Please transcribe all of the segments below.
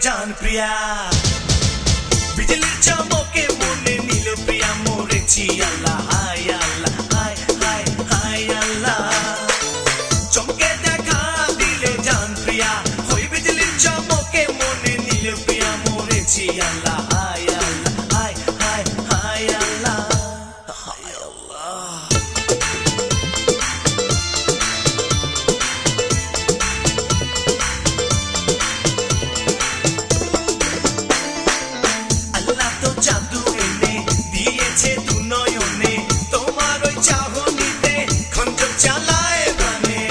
জান প্রিয়া বিজলির চমকে মনে নিল প্রিয়া মরেছি আল্লাহ হায় আল্লাহ হায় হায় হায় আল্লাহ চমকে দেখা দিলে জান প্রিয়া ওই বিজলির চমকে মনে নিল প্রিয়া মরেছি আল্লাহ হায় আল্লাহ হায় হায় হায় আল্লাহ হায় আল্লাহ জাদু এনে দিয়েছে দু নয়নে তোমার ওই চাহনিতে খঞ্জর চালায় প্রাণে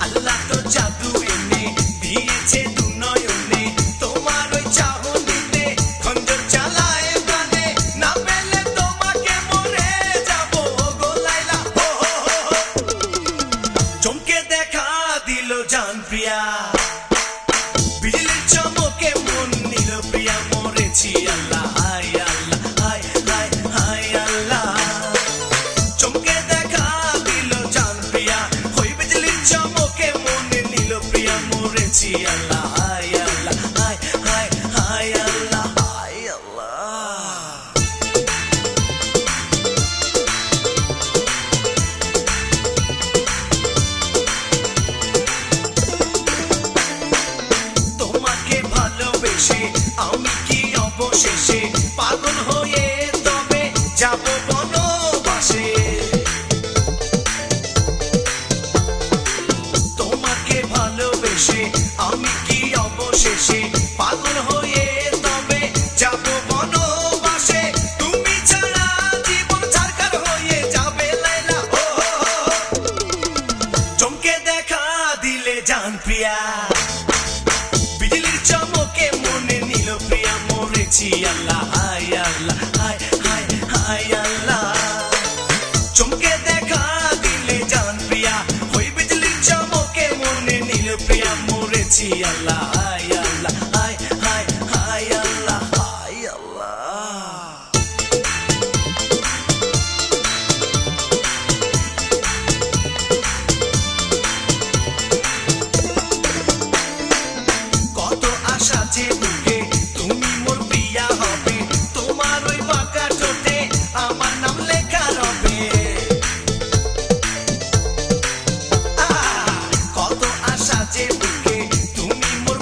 আল্লাহ তো জাদু এনে দিয়েছে দু নয়নে তোমার ওই চাহনিতে খঞ্জর চালায় প্রাণে না পেলে তোমাকে মরে যাব গো লাইলা চমকে দেখা দিল জান প্রিয়া বিজলির চমকে মন নিল প্রিয়া মরেছি আল্লাহ হায় আল্লাহ হায় হায় হায় আল্লাহ চমকে দেখা দিল জান প্রিয়া ওই বিজলির চমকে মন নিল প্রিয়া মরেছি আল্লাহ হায় আল্লাহ হায় হায় হায় আল্লাহ হায় আল্লাহ আমি কি অবশেষে পাগল হয়ে তবে যাব বনবাসে তোমাকে ভালোবেসে আমি কি অবশেষে পাগল হয়ে তবে যাব বনবাসে তুমি ছাড়া জীবন ছারখার হয়ে যাবে লাইলা চমকে দেখা দিলে জান প্রিয়া বিজলির চমকে মনে নিল প্রিয়া মরেছি আল্লাহ হায় আল্লাহ হায় হায় হায় আল্লাহ চমকে দেখা দিলে জান প্রিয়া ওই বিজলির চমকে মনে নিল প্রিয়া মরেছি আল্লাহ হায় আল্লাহ হায় হায় হায় আল্লাহ হায় আল্লাহ সাজে বুকে তুমি মোর প্রিয়া হবে তোমার ওই বাঁকা ঠোঁটে আমার নাম লেখা রবে কত আশা যে বুকে তুমি মোর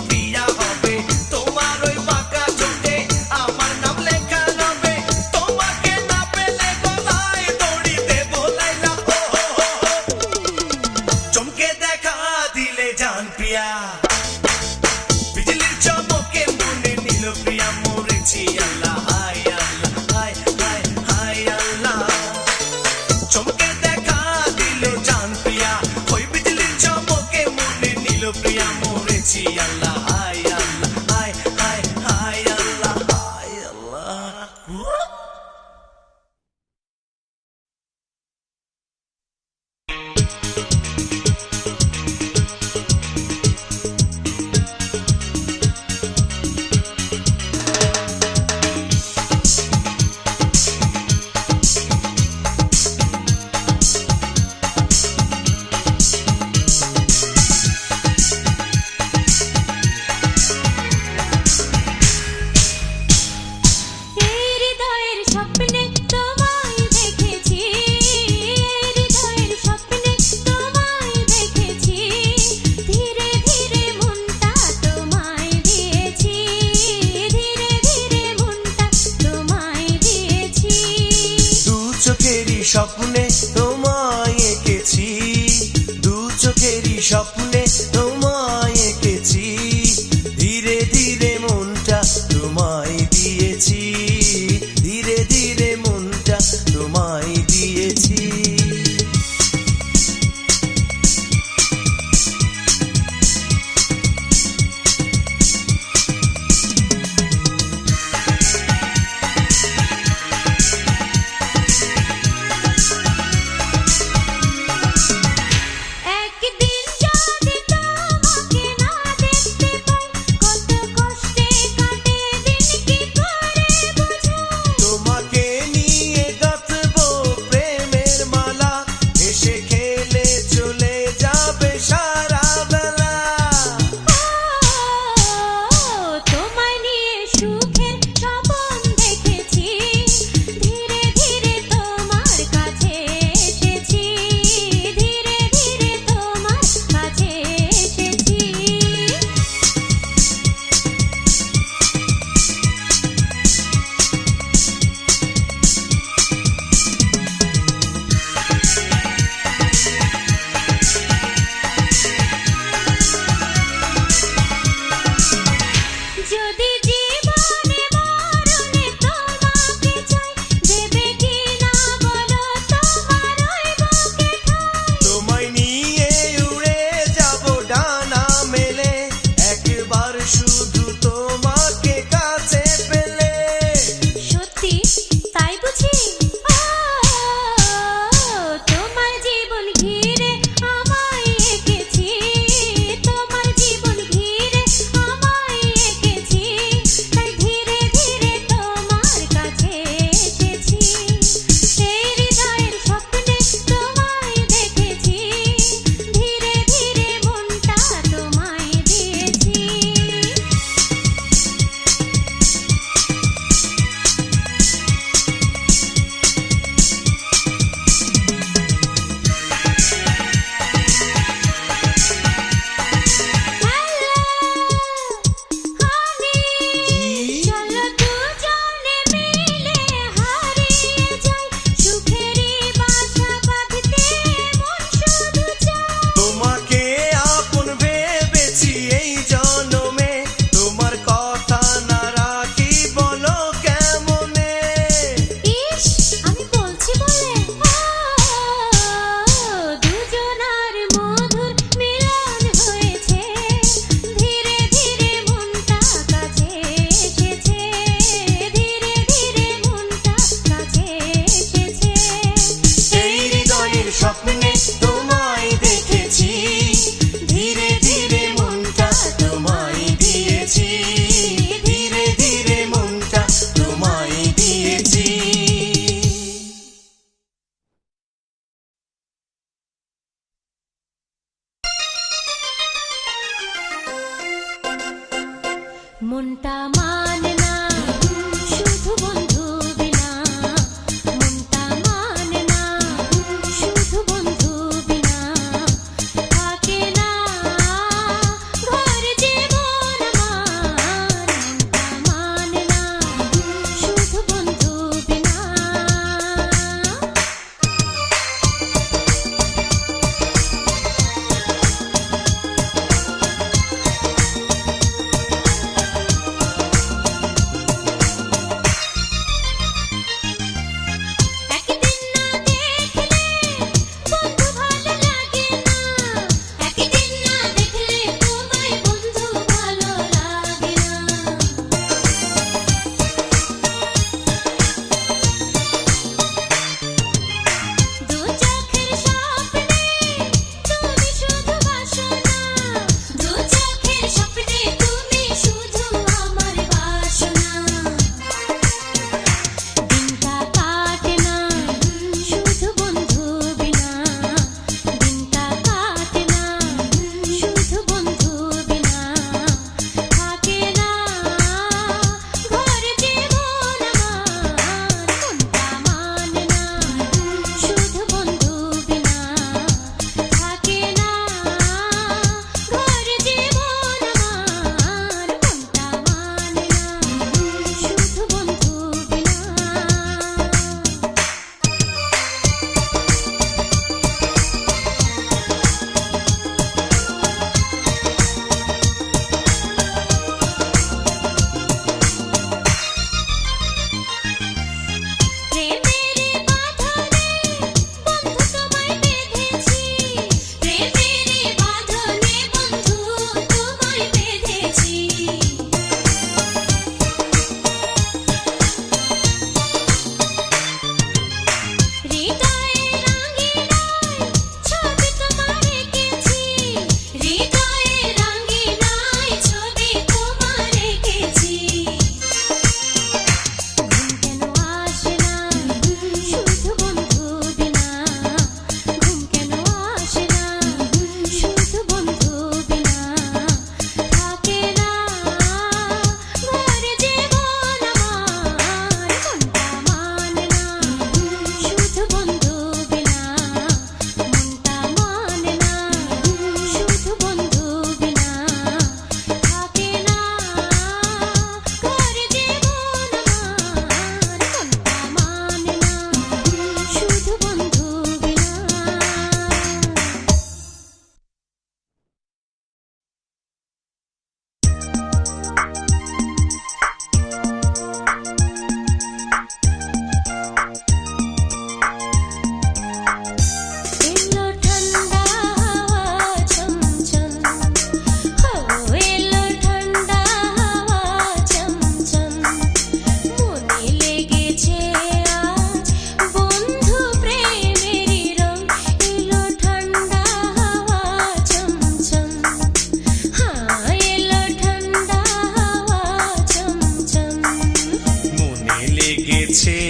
দিয়েছে